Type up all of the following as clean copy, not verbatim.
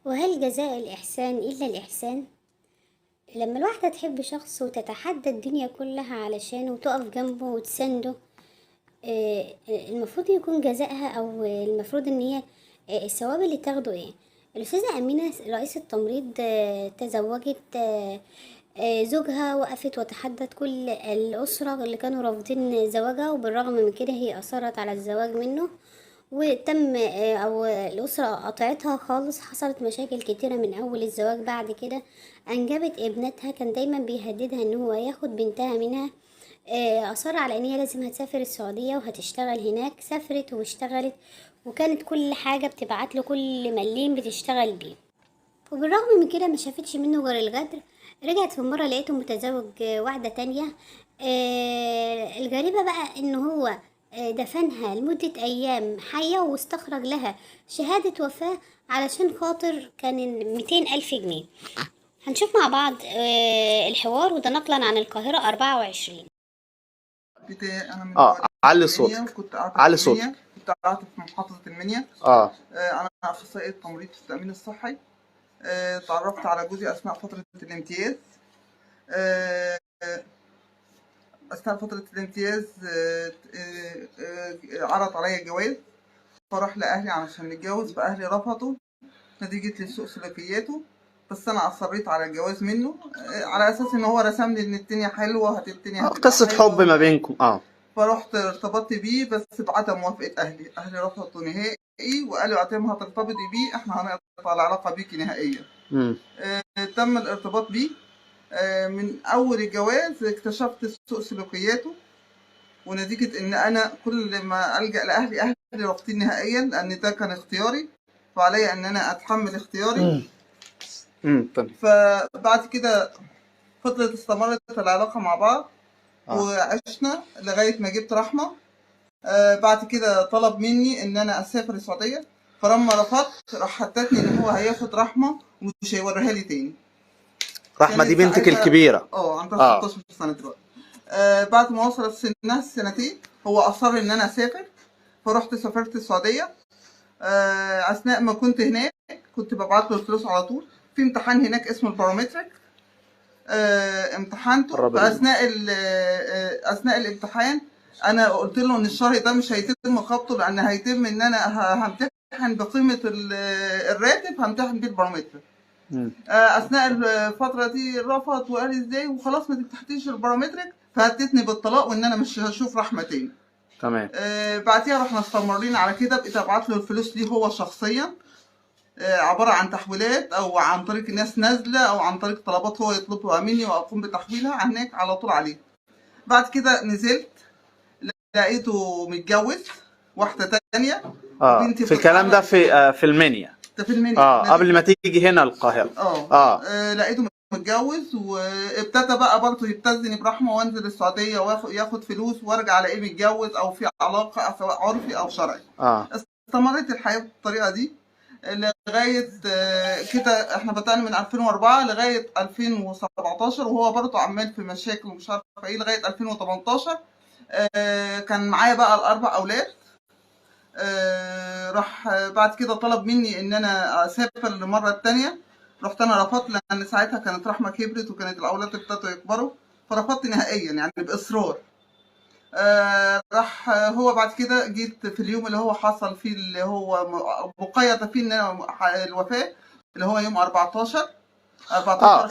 وهل جزاء الإحسان إلا الإحسان؟ لما الواحدة تحب شخص وتتحدى الدنيا كلها علشانه وتقف جنبه وتسنده، المفروض يكون جزائها أو المفروض إن هي الثواب اللي تاخده إيه؟ الأستاذة أمينة رئيسة التمريض تزوجت، زوجها وقفت وتحدت كل الأسرة اللي كانوا رافضين زواجها، وبالرغم من كده هي أصرت على الزواج منه، وتم او الاسره قطعتها خالص. حصلت مشاكل كتيره من اول الزواج. بعد كده انجبت ابنتها، كان دايما بيهددها ان هو ياخد بنتها منها. اصر على ان هي لازم هتسافر السعوديه وهتشتغل هناك. سافرت واشتغلت، وكانت كل حاجه بتبعت له، كل مليم بتشتغل بيه. وبالرغم من كده ما شافتش منه غير الغدر. رجعت في مرة لقيته متزوج واحدة تانية. الغريبة بقى ان هو دفنها لمدة ايام حية، واستخرج لها شهادة وفاة علشان خاطر كان 200,000 جنيه. هنشوف مع بعض الحوار، وده نقلا عن القاهرة 24. انا من علي المنيا، صوتك. وكنت قاعده علي في المنيا. صوتك. كنت قاعده في محافظه المنيا. اه انا اخصائيه تمريض في التامين الصحي. تعرفت على جوزي اثناء فتره الامتياز. آه، اثناء فتره الامتياز عرض عليا الجواز، فراح لاهلي علشان نتجوز، فاهلي رفضوا نتيجه لسوء سلوكياته. بس انا اصريت على الجواز منه، على اساس ان هو رسم لي ان الدنيا حلوه، الدنيا هتبقى قصة حب حلوه. ما بينكم. فرحت ارتبطت بيه، بس بعدم موافقة أهلي رفضوا نهائي، وقالوا اعتم هترتبطي بيه احنا هنقطع العلاقة بيكي نهائيا. امم تم الارتباط بيه. من أول الجواز اكتشفت سوء سلوكياته، ونتيجة إن أنا كل ما ألجأ أهلي رافضين نهائيا، لأن ده كان اختياري، فعليا إن أنا أتحمل اختياري. طيب. فبعد كده استمرت العلاقة مع بعض، اه وعشنا لغاية ما جبت رحمة. بعد كده طلب مني ان انا اسافر السعوديه، فلما رفضت راح حددني ان هو هياخد رحمه ومش هيوريها لي تاني. رحمة دي كانت بنتك ساعتها الكبيرة. عندها اه 16 سنه دلوقتي. بعد ما وصلت سنها السنتين هو اصر ان انا اسافر، فرحت سافرت السعوديه. اثناء ما كنت هناك كنت ببعت له الفلوس على طول. في امتحان هناك اسمه البارومتريك، امتحنته. قرب المايك. اثناء الامتحان انا قلت له ان الشهر ده مش هيتم خبطه، لان هيتم ان انا همتحن بقيمه الراتب، همتحن بيه البارومتر. اثناء الفتره دي رفض وقال ازاي وخلاص ما تفتحتيش البارومترك، فهددني بالطلاق وان انا مش هشوف رحمه تاني. تمام. بعديها رحنا استمرين على كده، بقيت ابعت له الفلوس ليه هو شخصيا، عبارة عن تحويلات أو عن طريق الناس نازلة أو عن طريق طلبات هو يطلبها مني وأقوم بتحويلها هناك على طول عليه. بعد كده نزلت لقيته متجوز واحدة تانية، وبنتي في الكلام ده بتتعرض. في المنيا. ده في المنيا قبل ما تيجي هنا القاهرة. لقيته متجوز، وابتدى بقى برضه يبتزني برحمة، وانزل السعودية وياخد فلوس وارجع الاقيه متجوز او في علاقة سواء عرفي او شرعي. استمرت الحياة بالطريقة دي لغاية كده. احنا بدأنا من 2004 لغاية 2017، وهو برضه عمال في مشاكل ومش عارفة ايه لغاية 2018. كان معايا بقى الأربع أولاد. راح بعد كده طلب مني إن أنا أسافر للمرة التانية. رحت أنا رفضت، لأن ساعتها كانت رحمة كبرت وكانت الأولاد ابتدوا يكبروا، فرفضت نهائيا يعني بإصرار. راح هو بعد كده جيت في اليوم اللي هو حصل فيه، اللي هو مقيد فيه ان انا الوفاه، اللي هو يوم 14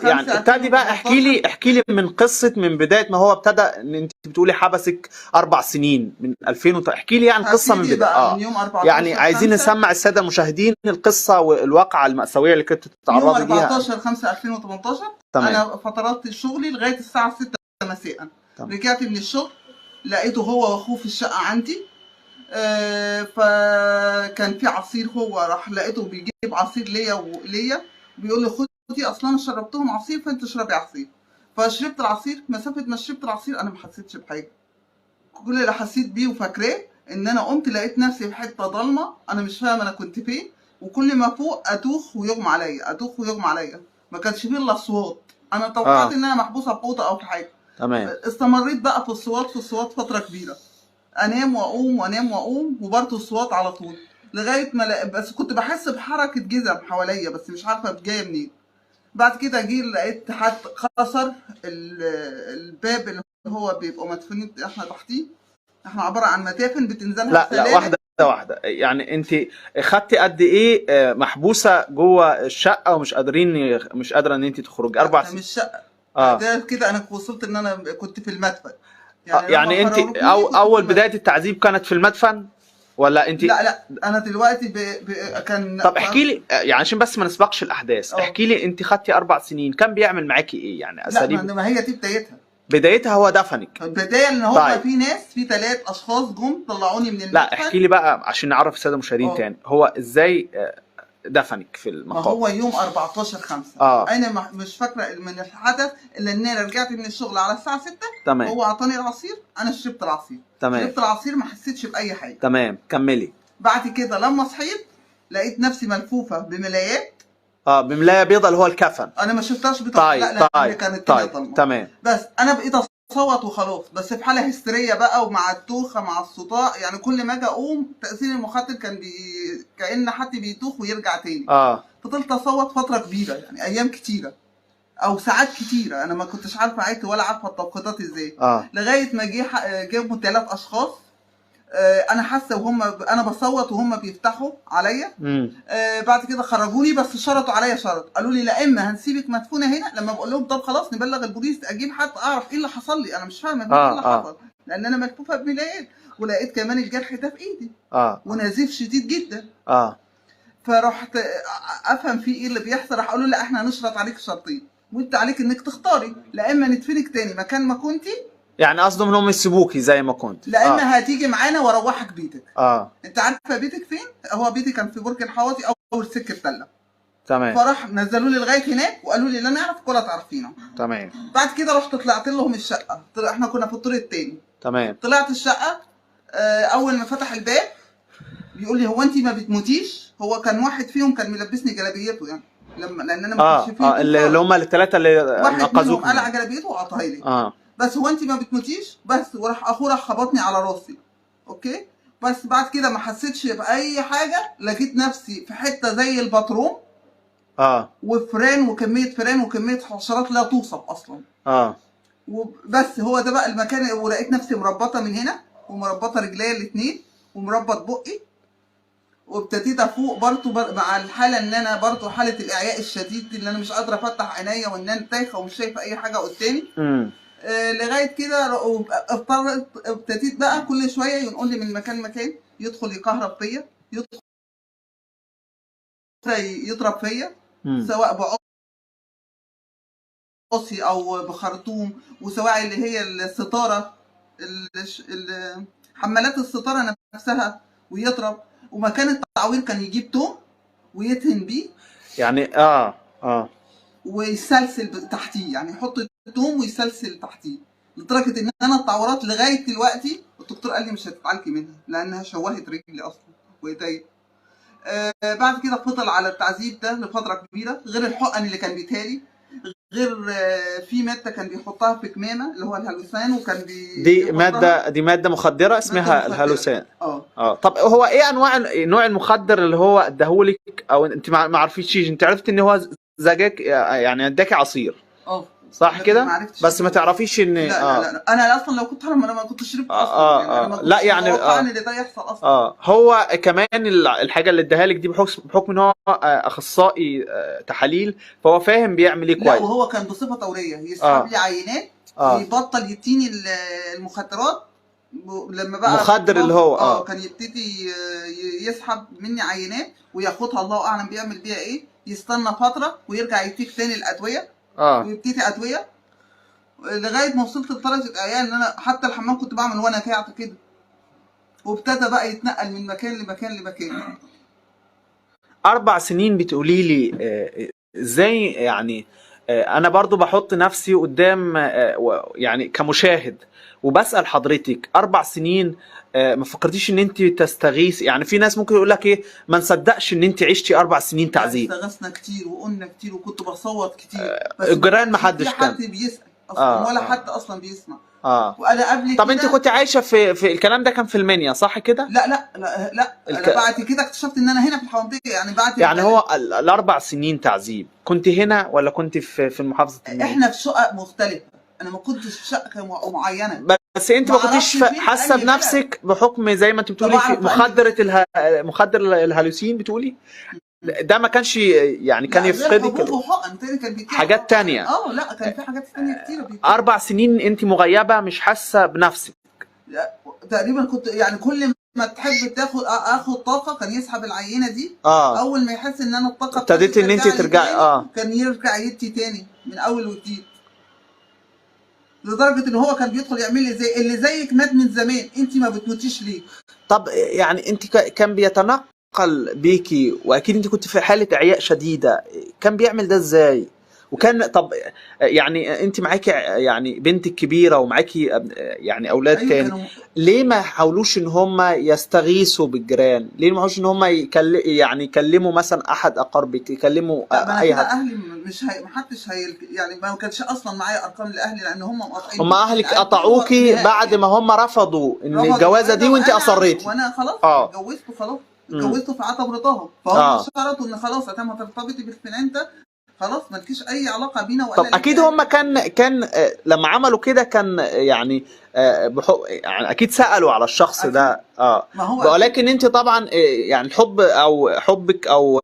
يعني 5 ابتدي بقى، احكي لي من قصة، من بداية ما هو ابتدى. ان انت بتقولي حبسك 4 سنين من 2000 احكي لي يعني قصة من بداية بقى من يوم 14 يعني عايزين 5 نسمع السادة المشاهدين القصة والواقعة المأساوية اللي كنت يوم بتتعرضي ليها. 14 5 2018. تمام. انا فترات شغلي لغايه الساعه 6 مساء. تمام. رجعت من الشغل لقيته هو واخوه في الشقه عندي. فكان في عصير، هو راح لقيته بيجيب عصير ليا بيقول لي خدي، اصلا انا شربتهم عصير فانت اشربي عصير. فشربت العصير، مسافه ما شربت العصير انا ما حسيتش بحاجه. كل اللي حسيت بيه وفاكراه ان انا قمت لقيت نفسي في حته ضلمه، انا مش فاهم انا كنت فين، وكل ما فوق ادوخ ويغمى عليا. ما كانش فيه الا اصوات. انا توقعت ان انا محبوسه في اوضه او في حاجه. تمام. استمريت بقى في الصوات فتره كبيره، انام واقوم وانام واقوم، وبرضه الصوات على طول. لغايه ما بس كنت بحس بحركه جزم حواليا بس مش عارفه جايه منين. بعد كده لقيت حد كسر الباب اللي هو بيبقوا مدفونين احنا تحتيه. احنا عباره عن متافن بتنزلها لا واحده يعني انت خدتي قد ايه محبوسه جوه الشقه ومش مش قادره ان انت تخرجي 4 سنين؟ مش شقه ده كده انا وصلت ان انا كنت في المدفن. يعني انت اول بدايه التعذيب كانت في المدفن ولا انت؟ لا انا دلوقتي كان. طب احكي لي يعني عشان بس ما نسبقش الاحداث. احكي لي انت خدتي 4 سنين كان بيعمل معاكي ايه يعني اساليب؟ لا ما هي دي بدايتها هو دفنك. البدايه ان هو طيب. في 3 اشخاص جم طلعوني من المدفن. لا احكي لي بقى عشان نعرف الساده المشاهدين تاني هو ازاي دفنك في المقابر. ما هو يوم 14/5 انا مش فاكره من الحدث الا ان انا رجعت من الشغل على الساعه 6. تمام. هو اعطاني العصير انا شربت العصير. تمام. شربت العصير ما حسيتش باي حاجه. تمام كملي. بعد كده لما صحيت لقيت نفسي ملفوفه بملايات. بملايه بيضه اللي هو الكفن. انا ما شفتهاش بيضه. طيب. لا كانت طيب. تمام. بس انا بقيت اصوت وخلاص بس في حاله هستيريه بقى ومع التوخه مع الصداع يعني كل ما اجي اقوم تاثير المخدر كان كأن حد بيتوخ ويرجع تاني. فضلت اصوت فتره كبيره يعني ايام كتيره او ساعات كتيره. انا ما كنتش عارفه اعيط ولا عارفه التوقيتات ازاي. لغايه ما جابوا 3 اشخاص. انا حاسه انا بصوت وهم بيفتحوا عليا. بعد كده خرجوني بس شرطوا عليا شرط. قالوا لي لا اما هنسيبك مدفونه هنا. لما بقول لهم طب خلاص نبلغ البوليس اجيب حد اعرف ايه اللي حصل لي. انا مش فاهمه ايه اللي حصل لان انا ملفوفه بملايات ولقيت كمان الجرح ده في ايدي. ونزيف شديد جدا. فرحت افهم في ايه اللي بيحصل. راح قالوا لا احنا هنشرط عليك شرطين وانت عليك انك تختاري لا اما ندفنك تاني مكان ما كنتي. يعني قصدهم انهم يسيبوكي زي ما كنت. لا اما هتيجي معانا واروحك بيتك. انت عارفه بيتك فين؟ هو بيتي كان في برج الحواتي اول سكه تله. تمام. فراح نزلوا لي لغايه هناك وقالوا لي لا نعرفك ولا تعرفينا. تمام. بعد كده رحت طلعت لهم الشقه. احنا كنا في الدور الثاني. تمام. طلعت الشقه. اول ما فتح الباب بيقول لي هو انت ما بتموتيش؟ هو كان واحد فيهم كان ملبسني جلابيته يعني لان انا ما كنتش فيه. اللي هم ال3 اللي نقذوك. قلع جلابيته وقطعها لي. بس هو انت ما بتموتيش بس. وراح اخوه خبطني على راسي. اوكي. بس بعد كده ما حسيتش باي حاجه. لقيت نفسي في حته زي الباتروم. وفران وكميه فران وكميه حشرات لا توصف اصلا. وبس هو ده بقى المكان. ولقيت نفسي مربطه من هنا ومربطه رجليا الاثنين ومربط بقي. وابتديت افوق برضه مع الحاله ان انا برضه حاله الاعياء الشديد اللي انا مش قادره افتح عينيا وان انا تايهه ومش شايفه اي حاجه قدامي. لغايه كده ابتديت بقى كل شويه ينقل لي من مكان لمكان. يدخل يكهرب فيا. يدخل يضرب فيا. سواء بعصي او بخرطوم. وسواء اللي هي الستاره حمالات الستاره نفسها ويضرب. ومكان التعوير كان يجيب توم ويدهن بيه يعني ويسلسل تحتيه. يعني يحط التوم ويسلسل تحتيه لدرجه ان انا التعورات لغايه دلوقتي الدكتور قال لي مش هتتعالجي منها لانها شوهت رجلي اصلا وايديا. بعد كده فضل على التعذيب ده لفتره كبيره غير الحقن اللي كان بيتهالي غير في ماده كان بيحطها في كمامه اللي هو الهالوسان. وكان دي ماده مخدره اسمها الهالوسان. طب هو ايه نوع المخدر اللي هو اداهولك او انت ما عرفتيش؟ انت عرفت ان هو زجاج يعني اداكي عصير صح كده بس ما تعرفيش ان لا انا اصلا لو كنت حرام انا ما كنتش شربت اصلا. لا يعني اللي ده يحصل اصلا. هو كمان الحاجه اللي اداها لك دي بحكم ان هو اخصائي تحاليل فهو فاهم بيعمل ايه كويس. لا وهو كان بصفه دوريه يسحب لي عينات ويبطل يديني المخدرات. لما بقى مخدر اللي هو كان يبتدي يسحب مني عينات وياخدها الله اعلم بيعمل بيها ايه. يستنى فتره ويرجع يديك تاني الادويه. ويبتدي ادويه لغايه ما وصلت لدرجه اعيان ان انا حتى الحمام كنت بعمل وانا قاعده كده. وابتدى بقى يتنقل من مكان لمكان لمكان. 4 سنين بتقولي لي ازاي يعني؟ انا برضو بحط نفسي قدام يعني كمشاهد وبسأل حضرتك 4 سنين ما فكرتيش ان انت تستغيث؟ يعني في ناس ممكن يقول لك ايه ما نصدقش ان انت عشتي 4 سنين تعذيب. استغثنا كتير وقلنا كتير وكنت بصوت كتير. بس الجيران ما حدش كان حد بيسأل اصلا ولا حد اصلا بيسمع. وانا قبل طب انت كنت عايشه في الكلام ده كان في المنيا صح كده؟ لا انا بعد كده اكتشفت ان انا هنا في الحوضيه، يعني بعد يعني هو ال4 سنين تعذيب كنت هنا ولا كنت في المحافظه المنيا؟ احنا في شقق مختلفه، انا ما كنتش في شقه معينه. بس انت ما كنتش حاسه بنفسك بحكم زي ما انت بتقولي في مخدر الهلوسين بتقولي ده ما كانش يعني كان يفقدك حاجات تانية؟ لا كان في حاجات تانية كتير. 4 سنين انت مغيبه مش حاسه بنفسك؟ تقريبا كنت يعني كل ما تحب اخد طاقه كان يسحب العينه دي. اول ما يحس ان انا الطاقه ابتديت ان انت ترجعي كان يرجع يدي تاني من اول وجديد، لدرجه ان هو كان بيدخل يعمل لي زي اللي زيك مات من زمان، انت ما بتموتيش ليه؟ طب يعني انت كان بيتنقل بيكي واكيد انت كنت في حاله اعياء شديده، كان بيعمل ده ازاي؟ وكان طب يعني انت معاكي يعني بنتك كبيره ومعاكي يعني اولاد تاني، ليه ما حاولوش ان هم يستغيثوا بالجيران؟ ليه ما حاولوش ان هم يعني يكلموا مثلا احد اقاربك، يكلموا اي حد؟ اهلي مش ما حدش يعني ما كانش اصلا معايا ارقام لاهلي لان هم مقاطعين. هم اهلك قطعوكي بعد ما هم رفضوا ان الجوازه دي وانت اصريتي؟ وانا خلاص اتجوزته، خلاص اتجوزته في عتب رضاها، فهم شرطوا ان خلاص ادام هترتبطي بالفلان ده خلاص مالكيش اي علاقه بينا. طب اكيد هم كان لما عملوا كده كان يعني يعني اكيد سالوا على الشخص أكيد. ده ما هو ولكن انت طبعا يعني الحب او حبك او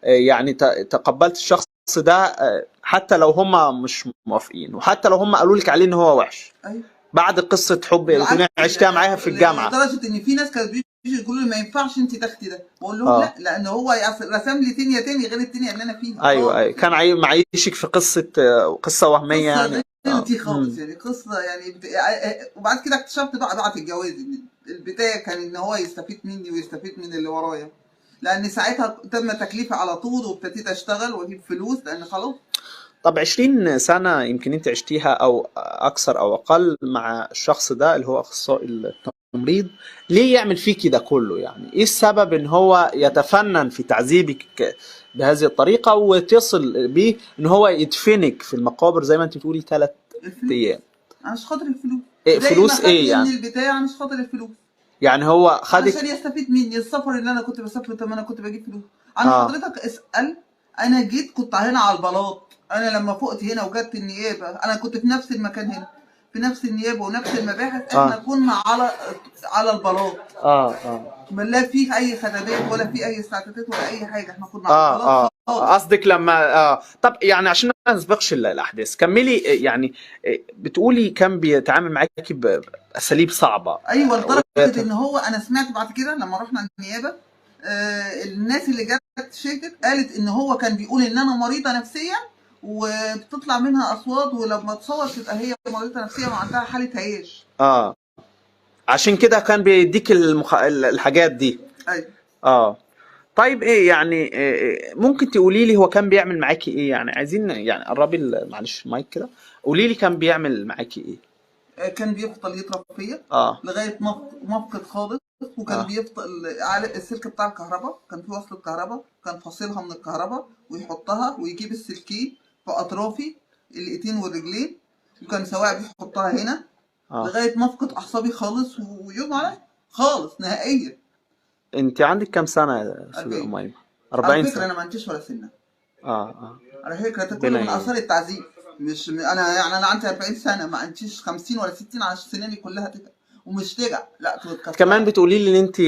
يعني تقبلت الشخص ده حتى لو هم مش موافقين، وحتى لو هم قالوا لك عليه ان هو وحش. أيوة. بعد قصه حب اللي عشتها معاها في الجامعه، لدرجه ان في ناس كانت يقولوا لي ما ينفعش انت تاخدي ده، بقول لهم لا لان هو رسم لي دنيا تاني غير الدنيا اللي انا فيها. ايوه كان معيشك في قصه وهميه يعني انت خالص يعني قصه يعني وبعد كده اكتشفت بقى بعد الجواز ان البدايه كان ان هو يستفيد مني ويستفيد من اللي ورايا، لان ساعتها تم تكليفي على طول وابتديت اشتغل واجيب فلوس لان خلاص. طب 20 سنة يمكن انت عشتيها او اكثر او اقل مع الشخص ده اللي هو اخصائي التمريض، ليه يعمل فيكي ده كله؟ يعني ايه السبب ان هو يتفنن في تعذيبك بهذه الطريقة وتصل بيه ان هو يدفنك في المقابر زي ما انت بتقولي 3 ايام؟ مش خاطر الفلوس. فلوس ايه يعني؟ من البداية مش خاطر الفلوس، يعني هو خدك عشان يستفيد مني. السفر اللي انا كنت بسافره طب انا كنت بجيب فلوس. انا حضرتك اسأل، انا جيت كنت هنا على البلاط، انا لما فقت هنا وجدت النيابة انا كنت في نفس المكان هنا في نفس النيابة ونفس المباحث، احنا كنا على البلاط. لا في اي خدمات ولا في اي استعدادات ولا اي حاجة، احنا كنا على البلاط. قصدك لما طب يعني عشان ما نسبقش الاحداث كملي. يعني بتقولي كان بيتعامل معاكي باساليب صعبه. ايوه لدرجه ان هو انا سمعت بعد كده لما رحنا النيابه الناس اللي جت شهدت قالت ان هو كان بيقول ان انا مريضه نفسيا وبتطلع منها اصوات، ولما تصور تبقى هي مريضه نفسيا وعندها حاله هياج. عشان كده كان بيديك الحاجات دي. ايوه. طيب ايه يعني ممكن تقولي لي هو كان بيعمل معاكي ايه؟ يعني عايزين يعني قربي معلش المايك كده، قولي لي كان بيعمل معاكي ايه؟ كان بيفضل يضرب فيا لغايه مفقد خالص، وكان بيفضل على السلك بتاع الكهرباء، كان في وصلة كهرباء كان فاصلها من الكهرباء ويحطها ويجيب السلكين في اطرافي الايدين والرجلين، وكان سواء بيحطها هنا لغايه مفقد اعصابي خالص ويوم علي خالص نهائيا. انت عندك كام سنه يا استاذه اميمه؟ 40 سنه. انا ما عنديش ولا سنه. على فكره ده كله من اثار التعذيب، مش انا يعني انا عندي 40 سنه ما عنديش 50 ولا 60 على سناني كلها ومش ترجع لا تتكسر. كمان بتقولي لي ان انت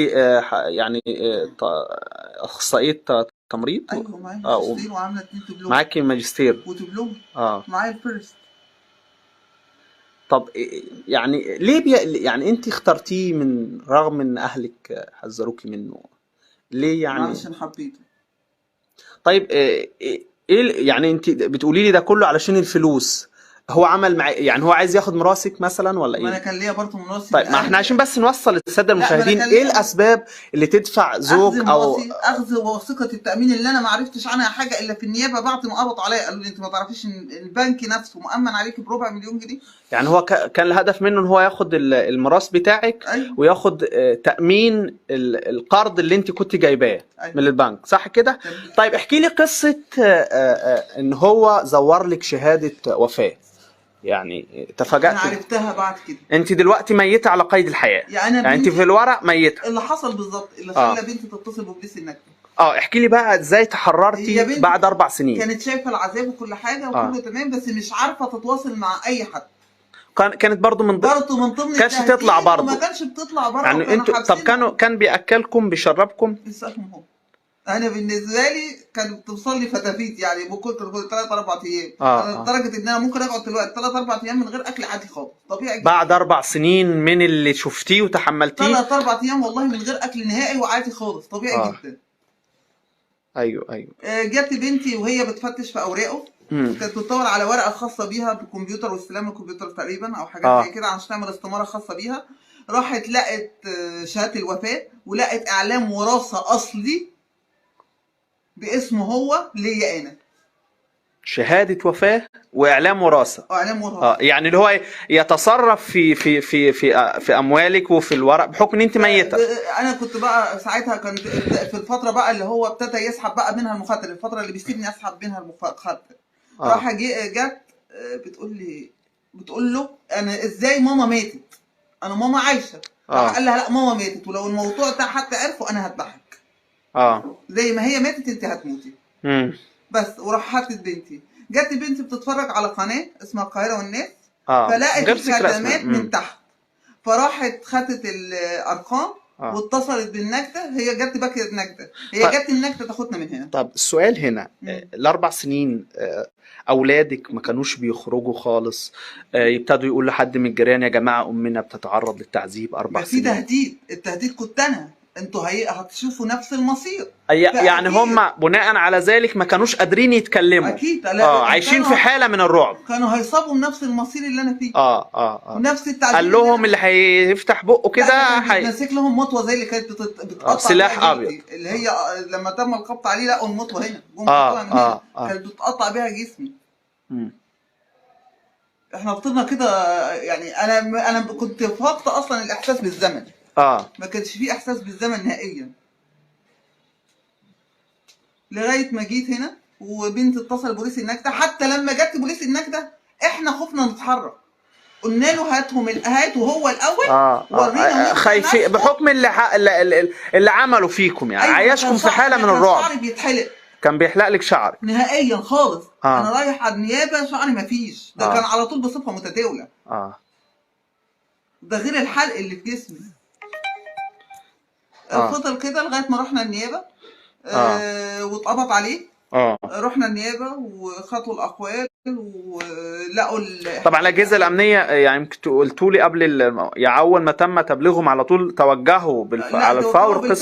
يعني اخصائيه تمريض. ايوه معايا ماجستير وعامله 2 دبلوم. معاكي ماجستير ودبلوم. معايا الفيرست. طب يعني ليه يعني انت اخترتيه من رغم ان اهلك حذروكي منه؟ ليه يعني؟ عشان حبيته. طيب ايه يعني انت بتقولي لي ده كله علشان الفلوس؟ هو عمل يعني هو عايز ياخد مراسك مثلا ولا ايه؟ ما انا كان ليا برضه مراسك. طيب ما احنا عشان بس نوصل للساده المشاهدين ايه الاسباب اللي تدفع زوج او اخذ وثيقه التامين اللي انا ما عرفتش عنها حاجه الا في النيابه بعد ما قبضوا عليا قالوا لي انت ما تعرفيش ان البنك نفسه مؤمن عليك ب4 مليون جنيه. يعني هو كان الهدف منه ان هو ياخد الميراث بتاعك. أيوة. وياخد تامين القرض اللي انت كنت جايباه. أيوة. من البنك صح كده؟ طيب احكي لي قصه ان هو زور لك شهاده وفاه. يعني تفاجأت. انا عرفتها بعد كده. انت دلوقتي ميتة على قيد الحياة، يعني انت في الورق ميتة. اللي حصل بالظبط اللي خلى بنتي تتصل ببوليس النكتة. احكي لي بقى ازاي تحررتي بعد 4 سنين. كانت شايفة العذاب وكل حاجة وكله تمام، بس مش عارفة تتواصل مع اي حد. كانت برضو من ضمن كانش تطلع برضو. ما كانش بتطلع بره يعني انتوا طب كان بياكلكم بيشربكم؟ اسالهم هو. انا بالنسبه لي كانت بتوصل لي فتافيت، يعني ممكن كل 3-4 ايام. لدرجه ان انا ممكن اقعد دلوقتي 3-4 ايام من غير اكل عادي خالص، طبيعي جدا. بعد 4 سنين من اللي شفتيه وتحملتيه؟ 3-4 ايام والله من غير اكل نهائي وعادي خالص، طبيعي جدا. ايوه. جت بنتي وهي بتفتش في اوراقه، كانت بتدور على ورقه خاصه بيها بالكمبيوتر واستلام الكمبيوتر تقريبا او حاجات زي كده عشان تعمل استماره خاصه بيها. راحت لقت شهاده الوفاه ولقت اعلام وراثه اصلي باسمه هو ليا انا. شهاده وفاه واعلام وراثه. يعني اللي هو يتصرف في اموالك وفي الورق بحكم ان انت ميته. انا كنت بقى ساعتها كنت في الفتره بقى اللي هو ابتدى يسحب بقى منها المخدر، الفتره اللي بيسيبني اسحب منها المخدر. راح جت بتقول له انا ازاي ماما ماتت؟ انا ماما عايشه. راح قال لها لا ماما ماتت، ولو الموضوع ده حتى عرفوا انا هذبحك. زي ما هي ماتت انت هتموتي. بس وراح حطت بنتي. جت بنتي بتتفرج على قناه اسمها القاهره والناس، فلقت الخدمات من تحت، فراحت خدت الارقام واتصلت بالنجدة. هي جت بكرة النجدة، هي جت النجدة تاخدنا من هنا. طب السؤال هنا، ال4 سنين اولادك ما كانوش بيخرجوا خالص؟ يبتدوا يقولوا لحد من الجيران يا جماعه امنا بتتعرض للتعذيب 4 سنين؟ في تهديد، التهديد كنت انا، انتوا هتشوفوا نفس المصير. يعني هم بناء على ذلك ما كانوش قادرين يتكلموا. اكيد. عايشين في حاله من الرعب. كانوا هيصابوا بنفس المصير اللي انا فيه. نفس التعذيب. قال لهم اللي هيفتح بقه كده ماسك لهم مطوه زي اللي كانت بتقطع سلاح ابيض، اللي هي لما تم القبض عليه لقوا المطوه هنا كانت بتقطع بيها جسمي. احنا فضلنا كده، يعني انا كنت فاقد اصلا الاحساس بالزمن. ما كانش فيه احساس بالزمن نهائيا لغايه ما جيت هنا وبنتي اتصل بوليس النجدة. حتى لما جت بوليس النجدة احنا خفنا نتحرك، قلنا له هاتوا هو الاول ورينا. خايفين بحكم اللي عملوا فيكم، يعني عايشكم في حاله من الرعب. شعري بيتحلق، كان بيحلق لك شعرك نهائيا خالص. انا رايح على النيابه شعري مفيش، ده كان على طول بصفه متداوله. ده غير الحلق اللي في جسمي. فضل كده لغايه ما رحنا النيابه واتقبض عليه. رحنا النيابه وخدوا الاقوال ولقوا طبعا الاجهزه الامنيه، يعني يمكن قلتوا لي قبل اول ما تم تبليغهم على طول توجهوا على الفور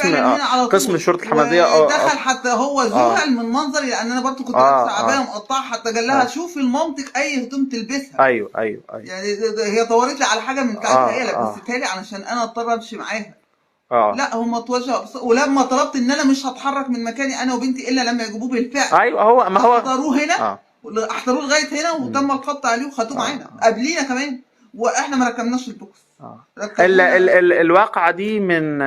قسم الشرطه الحماديه. دخل حتى هو ذهل من منظري، لان انا برضو كنت لابسه عبايه مقطعه، حتى قال لها شوفي لمامتك اي هدوم تلبسها. ايوه يعني هي دورت لي على حاجه من بتاعتها هي لبستها لي علشان انا اضطر امشي معاها. لا هم اتوجهوا، ولما طلبت ان انا مش هتحرك من مكاني انا وبنتي الا لما يجيبوه بالفعل. ايوه ما هو احضروه هنا احضروه لغايه هنا وتم القبض عليه وخدوه معانا قبلينا كمان، واحنا ما ركبناش البوكس. الواقعه دي من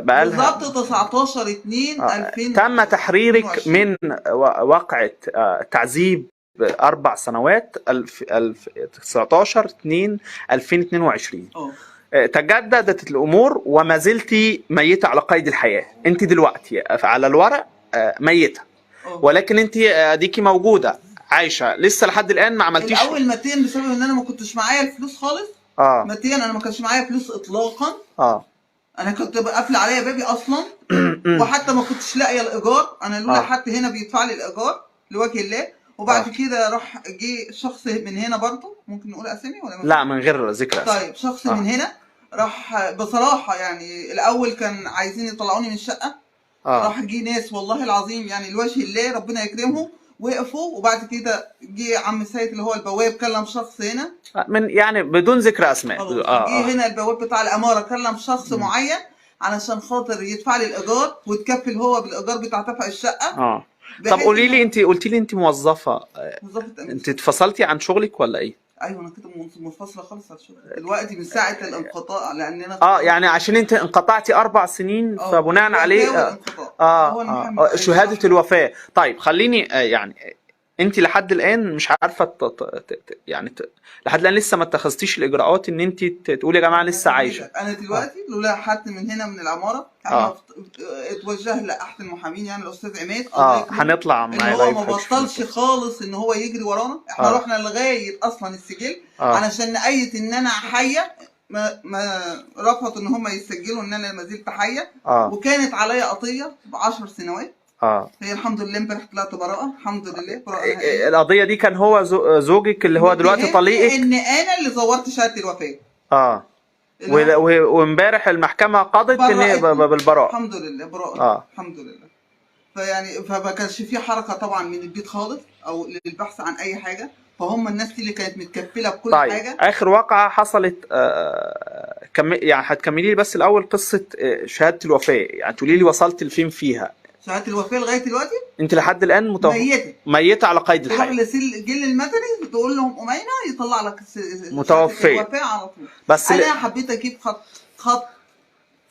بقالها بالظبط 19/2/2000 تم تحريرك من واقعه تعذيب 4 سنوات 19/2/2022. تجددت الامور وما زلتي ميته على قيد الحياه. انت دلوقتي على الورق ميته، ولكن انت اديكي موجوده عايشه لسه لحد الان. ما عملتيش الاول ماديا بسبب ان انا ما كنتش معايا الفلوس خالص. ماديا انا ما كانش معايا فلوس اطلاقا. انا كنت قافل عليا بابي اصلا وحتى ما كنتش لاقيه الايجار. انا لولا حد هنا بيدفع لي الايجار لوجه الله. وبعد كده راح جه شخص من هنا برضه، ممكن نقول اسامي ولا لا من غير ذكر. طيب شخص من هنا راح بصراحه، يعني الاول كان عايزين يطلعوني من الشقه. راح جه ناس والله العظيم يعني لوجه الله ربنا يكرمهم وقفوا. وبعد كده جه عم سيد اللي هو البواب كلم شخص هنا من يعني بدون ذكر اسماء. جه هنا البواب بتاع العماره كلم شخص معين علشان خاطر يدفع لي الايجار وتكفل هو بالايجار بتاع دفع الشقه. طب قولي لي، انت قلتي لي انت موظفه انت اتفصلتي عن شغلك ولا ايه؟ ايوه انا كده منفصله خالص عن شغلي دلوقتي من ساعه الانقطاع، لان انا يعني عشان انت انقطعتي 4 سنين فبناء عليه شهاده الوفاه. طيب خليني يعني انت لحد الان مش عارفه لحد الان لسه ما اتخذتيش الاجراءات ان انت تقولي يا جماعه لسه عايشه؟ انا دلوقتي لولا حد من هنا من العماره كان اتوجه لاحد المحامين، يعني الاستاذ عماد هنطلع معاه هو ما بطلش خالص ان هو يجري ورانا. احنا رحنا لغايه اصلا السجل علشان نأيد ان انا حيه، ما رفضوا ان هم يسجلوا ان انا ما زلت حيه. وكانت عليا قضيه ب10 سنوات. هي الحمد لله امبارح طلعت براءه، الحمد لله براءه. القضيه دي كان هو زوجك اللي هو دلوقتي طليقك؟ ان انا اللي زورت شهاده الوفاه. وامبارح المحكمه قضت بالبراءه. الحمد لله براءه. الحمد لله. فما كانش في حركه طبعا من البيت خالص او للبحث عن اي حاجه، فهم الناس دي اللي كانت متكفله بكل حاجه. اخر واقعه حصلت يعني هتكملي لي بس الاول قصه شهاده الوفاه، يعني تقولي لي وصلت لفين فيها؟ شهاده الوفاه لغايه دلوقتي انت لحد الان ميته على قيد الحياه. تروح للسجل المدني تقول لهم امينه يطلع لك متوفيه الوفاه على طول. بس انا حبيت اجيب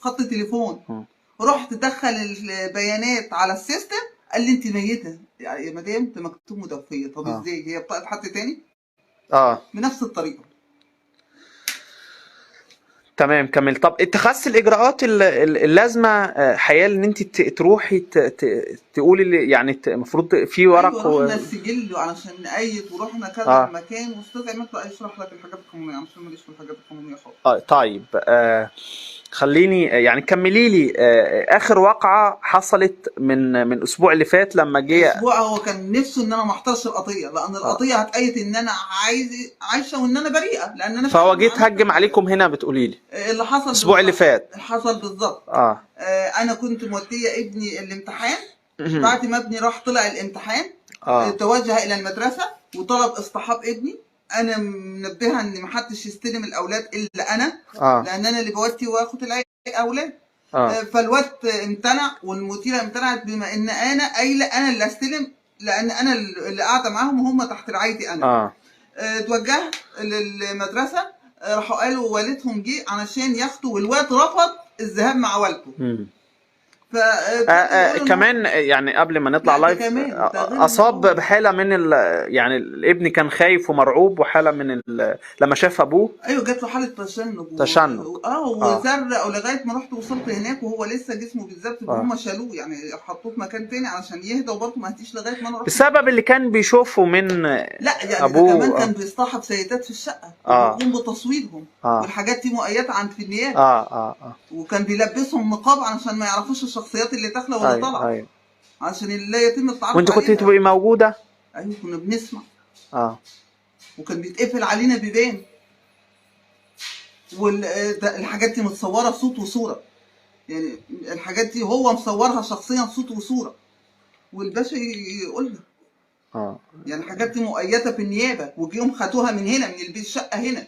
خط تليفون. رحت ادخل البيانات على السيستم، قال لي انت ميته يا مدام، انت مكتوب متوفيه. طب ازاي؟ هي بطاقه حد تاني؟ بنفس الطريقه. تمام كمل. طب اتخذت الاجراءات اللازمه حيال ان انت تروحي تقولي يعني المفروض في ورق؟ رحنا السجل علشان نأيد، ورحنا كذا مكان، واستاذ عماد بقى يشرح لك الحاجات القانونيه عشان ماليش في الحاجات القانونيه خالص. طيب خليني يعني كملي لي اخر واقعه حصلت من اسبوع اللي فات لما جه اسبوع. هو كان نفسه ان انا ما احضرش القضيه، لان القضيه هتأيد ان انا عايشه وان انا بريئه، لان انا فهو جه تهجم عليكم هنا بتقولي لي اللي حصل الاسبوع اللي فات. حصل بالظبط. انا كنت موديه ابني الامتحان. بعد ما ابني راح طلع الامتحان توجه الى المدرسه وطلب اصطحاب ابني. انا منبهه ان محدش يستلم الاولاد الا انا، لان انا اللي بودي واخد الاولاد. فالواد امتنع والمديره امتنعت، بما ان انا قايله انا اللي استلم، لان انا اللي قاعده معاهم وهم تحت رعايتي انا. اتوجهت للمدرسه، راحوا قالوا والدهم جه علشان ياخدوا، والواد رفض الذهاب مع والده. كمان يعني قبل ما نطلع لايف اصاب بحاله من يعني الابن كان خايف ومرعوب، وحاله من لما شاف ابوه. ايوه جات له حاله تشنج وزرق، ولغايه ما رحت وصلت هناك وهو لسه جسمه بالظبط. هم شالوه يعني حطوه في مكان تاني علشان يهدى، وبرضه ما هديش لغايه ما انا رحت بسبب اللي كان بيشوفه من لا يعني ابوه. كمان كان بيصطحب سيدات في الشقه ويقوم بتصويرهم والحاجات دي مؤيده عند في النيابه. وكان بيلبسهم نقاب علشان ما يعرفوش الشخصيات اللي داخله ولا طالعه. عشان لا يتم التعرف. وانت كنت تبقي موجوده؟ ايوه كنا بنسمع. وكان بيتقفل علينا بيبان، والحاجات دي متصوره صوت وصوره، يعني الحاجات دي هو مصورها شخصيا صوت وصوره، والباشا يقول لها يعني الحاجات دي مؤيده في النيابه. وجيهم خدوها من هنا من البيت الشقه هنا،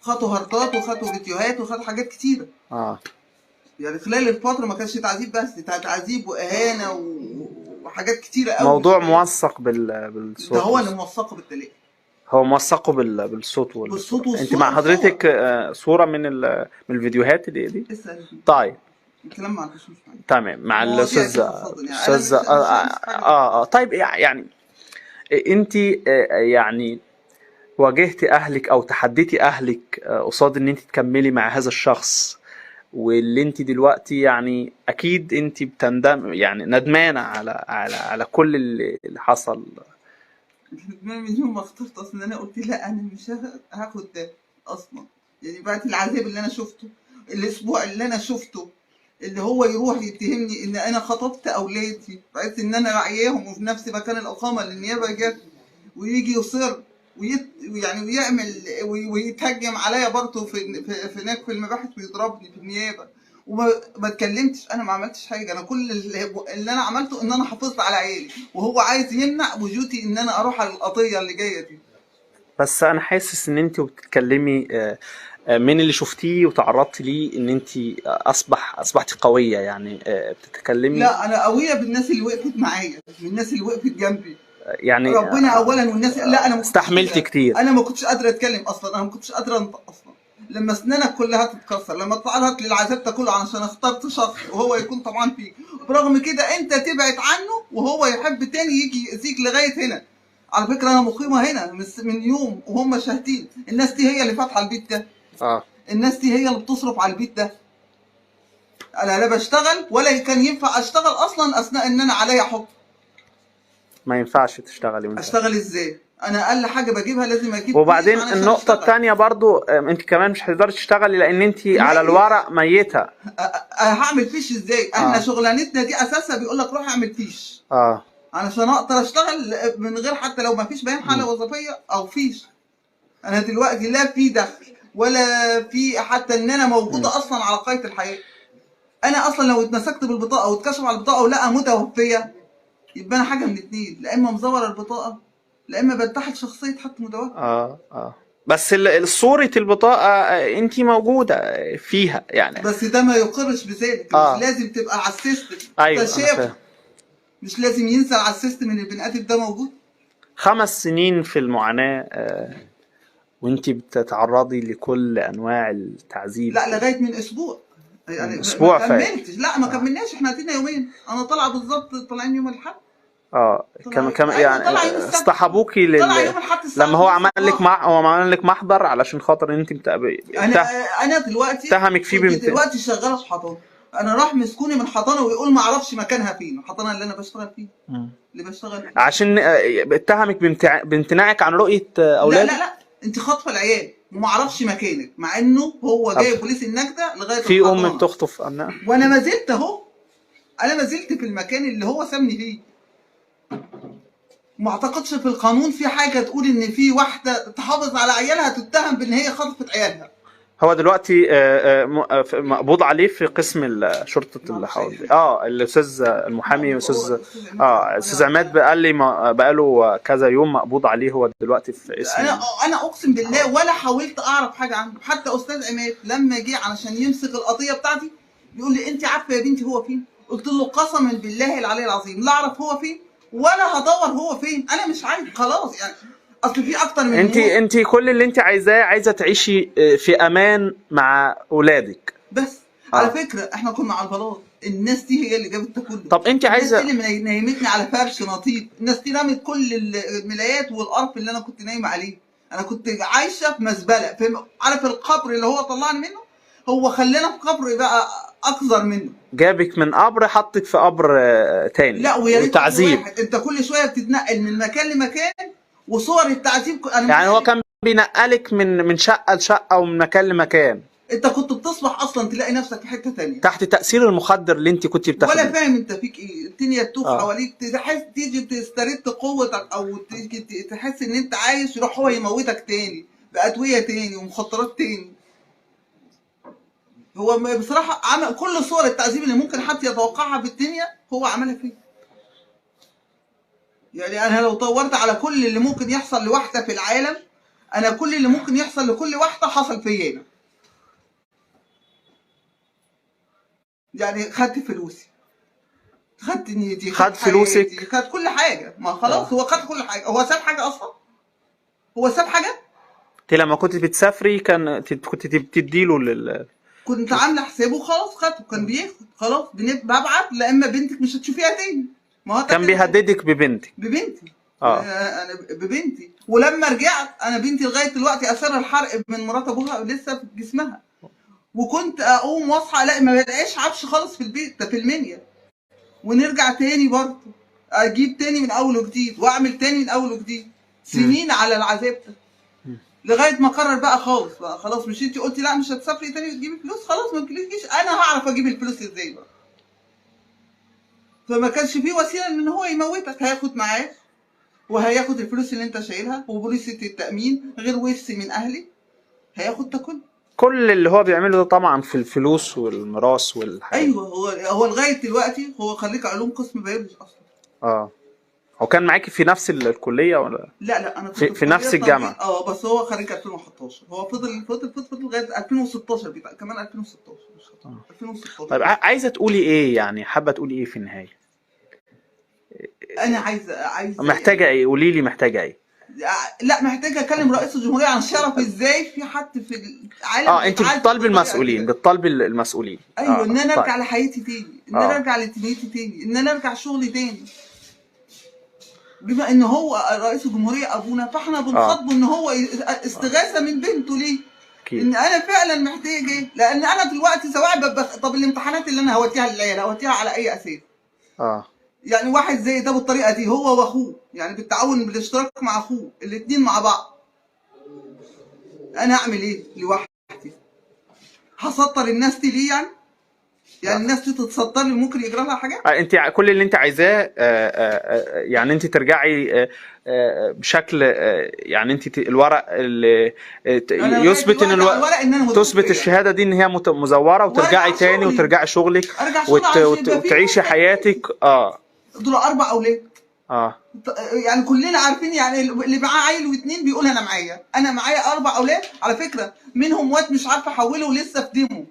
خدوا هرطات وخدوا فيديوهات وخدوا حاجات كتيره. يعني خلال الفتره ما كانش تعذيب بس، ده تعذيب واهانه وحاجات كتيره قوي. موضوع موثق بالصوت. ده هو اللي موثقه بالدليل. هو موثقه بالصوت والصوت. انت مع حضرتك صوره من الفيديوهات دي؟ طيب الكلام ما عندوش مشكله. تمام مع الاستاذ طيب يعني انت يعني واجهتي اهلك او تحديتي اهلك قصاد ان انت تكملي مع هذا الشخص، واللي انت دلوقتي يعني اكيد انت بتندم، يعني ندمانه على كل اللي حصل؟ من يوم ما اخترت اصلا انا قلت لا انا مش هاخد ده اصلا. يعني بعد العذاب اللي انا شفته، الاسبوع اللي انا شفته، اللي هو يروح يتهمني ان انا خطبت اولادي بعد ان انا رعياهم وفي نفس مكان الاقامه اللي النيابه جت، ويجي يصر يعني ويعمل ويتهجم عليا برضه في هناك في المباحث ويضربني في النيابه، وما اتكلمتش. انا ما عملتش حاجه. انا كل اللي انا عملته ان انا حافظت على عيالي، وهو عايز يمنع وجودي ان انا اروح على القضيه اللي جايه دي. بس انا حاسس ان انت بتتكلمي من اللي شفتيه وتعرضتي ليه ان انت اصبحتي قويه، يعني بتتكلمي. لا انا قويه بالناس اللي وقفت معايا، بالناس اللي وقفت جنبي، يعني ربنا اولا والناس. لا انا استحملت كتير. انا ما كنتش قادره اتكلم اصلا، انا ما كنتش قادره انطق اصلا. لما اسنانك كلها تتكسر، لما تعرضت للعذاب ده كله علشان اخترت شخص وهو يكون طبعا فيك، برغم كده انت تبعد عنه وهو يحب تاني يجي يأذيك لغايه هنا. على فكره انا مقيمه هنا من يوم وهم شاهدين. الناس دي هي اللي فاتحه البيت ده. الناس دي هي اللي بتصرف على البيت ده. انا لا بشتغل ولا كان ينفع اشتغل اصلا اثناء ان انا عليا حكم. ما ينفعش تشتغلي وانت اشتغل ازاي؟ انا اقل حاجه بجيبها لازم اجيب. وبعدين النقطه الثانيه برضو انت كمان مش هتقدري تشتغلي لان انت على الورق ميته. هعمل فيش ازاي؟ احنا شغلانتنا دي اساسا بيقول لك روح اعمل فيش علشان اقدر اشتغل من غير حتى لو ما فيش بيان حاله وظيفيه او فيش. انا دلوقتي لا في دخل ولا في حتى ان انا موجوده اصلا على قيد الحياه. انا اصلا لو اتمسكت بالبطاقه او اتكشف على البطاقه ولقى متوفيه يبقى انا حاجه من اتنين، لا اما مزوره البطاقه لا اما بنتحل شخصيه حد متوفي. بس صوره البطاقه انت موجوده فيها يعني. بس ده ما يقرش بذلك. مش لازم تبقى على السيستم. ايوه مش لازم ينزل على السيستم ان البني ادم ده موجود. 5 سنين في المعاناه وانت بتتعرضي لكل انواع التعذيب. لا لغايه من اسبوع يعني. اسبوع ما كملتش. لا ما كملناش. احنا قعدنا يومين. انا طالعه بالظبط طالعين يوم الاحد. كم يعني اصطحبوكي لما هو عمل لك محضر علشان خاطر انت انا دلوقتي اتهمك فيه دلوقتي شغاله في حضانه. انا راح مسكوني من حضانه ويقول ما اعرفش مكانها فين. الحضانه اللي انا بشتغل فيه اللي بشتغل فيه عشان اتهمك بامتناعك عن رؤيه اولادك. لا انت خاطفه العيال وما اعرفش مكانك مع انه هو جاي بوليس النجده لغايه في ام بتخطف ابنائها وانا ما زلت اهو. انا ما زلت في المكان اللي هو سابني فيه. ما اعتقدش في القانون في حاجه تقول ان في واحده تحافظ على عيالها تتهم بان هي خطفت عيالها. هو دلوقتي مقبوض عليه في قسم شرطه الحوادث. الاستاذ المحامي استاذ عماد قال لي بقاله كذا يوم مقبوض عليه. هو دلوقتي في اسم. انا اقسم بالله ولا حاولت اعرف حاجه عنه. حتى استاذ عماد لما جه علشان يمسك القضيه بتاعتي يقول لي انت عارفه يا بنتي هو فين؟ قلت له قسما بالله العلي العظيم لا اعرف هو فين ولا هدور هو فين. انا مش عايز خلاص يعني. اصل في اكتر من انت كل اللي انت عايزه تعيشي في امان مع اولادك بس. على فكره احنا كنا على البلاط. الناس دي هي اللي جابت ده كله. طب انت عايزه الناس دي اللي نيمتني على فرش نطيط. الناس دي رمت كل الملايات والقرف اللي انا كنت نايمه عليه. انا كنت عايشه في مزبله. عارف القبر اللي هو طلعني منه؟ هو خلانا في قبر بقى اكثر منه. جابك من قبر حطك في قبر تاني. لا ويا ريت تعذيب. انت كل شويه بتتنقل من مكان لمكان وصور التعذيب. يعني هو كان بينقلك من شقه لشقه ومن مكان لمكان. انت كنت بتصبح اصلا تلاقي نفسك في حته ثانيه تحت تاثير المخدر اللي انت كنت بتاخده ولا فاهم انت فيك ايه. الدنيا تطوف حواليك. تحس تيجي تسترد قوتك او تيجي تحس ان انت عايش يروح هو يموتك تاني بادويه تاني ومخدرات تاني. هو بصراحه عمل كل صور التعذيب اللي ممكن حد يتوقعها في الدنيا هو عملها فيه. يعني انا لو دورت على كل اللي ممكن يحصل لواحده في العالم انا كل اللي ممكن يحصل لكل واحده حصل فيا انا. يعني خدت فلوسي خدت نيتي خد فلوسك خد كل حاجه. ما خلاص هو خد كل حاجه. هو ساب حاجه اصلا؟ هو ساب حاجه؟ انت لما كنت بتسافري كنت بتديله كنت عامله حسابه خلاص خدته. كان بياخد خلاص. ببعت لا اما بنتك مش هتشوفيها تاني. ما هو كان بيهددك ببنتي انا ببنتي. ولما رجعت انا بنتي لغايه دلوقتي اثر الحرق من مرات ابوها لسه في جسمها. وكنت اقوم واصحى الاقي ما بلاقيش عفش خالص في البيت ده في المنيا. ونرجع تاني برضه اجيب تاني من اول وجديد واعمل تاني من اول وجديد. سنين على العذاب ده لغايه ما قرر بقى خلاص مش انت قلتي لا مش هتسافري تاني وتجيبي فلوس. خلاص ما تجيبيش. انا هعرف اجيب الفلوس ازاي بقى. فما كانش فيه وسيله ان هو يموتك. هياخد معاه وهياخد الفلوس اللي انت شايلها وبوليصه التامين غير ورث من اهلي هياخد ده كل اللي هو بيعمله ده طبعا في الفلوس والميراث والحاجات. ايوه هو لغايه دلوقتي هو خريج علوم قسم بيولوجي اصلا. هو كان معاكي في نفس الكليه ولا؟ لا انا في نفس الجامعه. بس هو خريج 2011. هو فضل لغايه 2016 كمان 2016 مش 2016. طيب عايزه تقولي ايه يعني؟ حابه تقولي ايه في النهايه؟ انا عايزه محتاجه ايه؟ قولي لي محتاجه ايه؟ لا محتاجه اكلم رئيس الجمهوريه عن شرف ازاي في حد في العالم. انت بتطالبي المسؤولين. ايوه ان انا ارجع لحياتي تاني. ان انا ارجع لدنيتي تاني. ان انا ارجع شغلي تاني. بما ان هو رئيس الجمهوريه ابونا، فاحنا بنخاطبه ان هو استغاثه من بنته. ليه؟ ان انا فعلا محتاج ايه؟ لان انا دلوقتي سواء طب الامتحانات اللي انا هوديها للعيال هوديها على اي اساس؟ يعني واحد زي ده بالطريقه دي هو واخوه، يعني بالتعاون بالاشتراك مع اخوه الاثنين مع بعض، انا اعمل ايه لوحدي؟ هسطر الناس دي ليه يعني الناس دي تتسطر لي ممكن يجرى لها حاجه؟ انت كل اللي انت عايزاه يعني انت ترجعي بشكل يعني انت الورق اللي يثبت ان تثبت الشهاده دي ان هي مزوره، وترجعي تاني وترجعي شغلك وتعيشي حياتك. دول 4 اولاد. يعني كلنا عارفين، يعني اللي معاه عيل واثنين بيقول انا معايا 4 اولاد على فكره، منهم واد مش عارفه احوله لسه في ديمو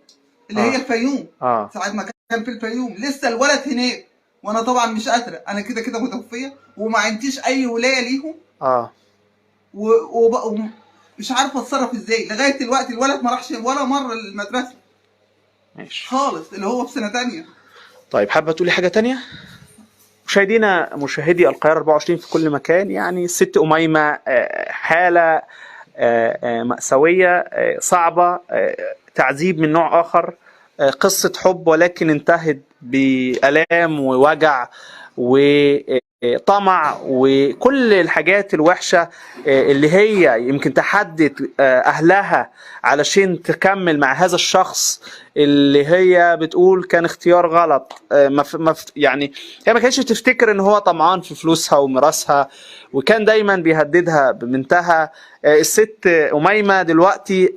اللي هي الفيوم. ساعه ما كان في الفيوم لسه الولد هناك، وانا طبعا مش قادره، انا كده متوفيه وما عنديش اي ولايه ليهم. ومش عارفه اتصرف ازاي. لغايه دلوقتي الولد ما راحش ولا مره المدرسه ماشي خالص، اللي هو في سنه ثانيه. طيب حابه تقولي حاجه تانية؟ مشاهدي القاهرة 24 في كل مكان، يعني الست أميمة حالة مأساوية صعبة، تعذيب من نوع آخر، قصة حب ولكن انتهت بألام ووجع وطمع وكل الحاجات الوحشة اللي هي يمكن تحدد أهلها علشان تكمل مع هذا الشخص اللي هي بتقول كان اختيار غلط. يعني هي ما كانتش تفتكر ان هو طمعان في فلوسها وميراثها، وكان دايما بيهددها ببنتها. الست أميمة دلوقتي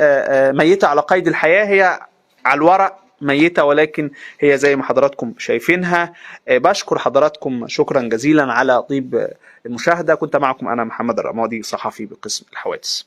ميتة على قيد الحياة، هي على الورق ميتة ولكن هي زي ما حضراتكم شايفينها. بشكر حضراتكم شكرا جزيلا على طيب المشاهدة. كنت معكم أنا محمد الرمادي، صحفي بقسم الحوادث.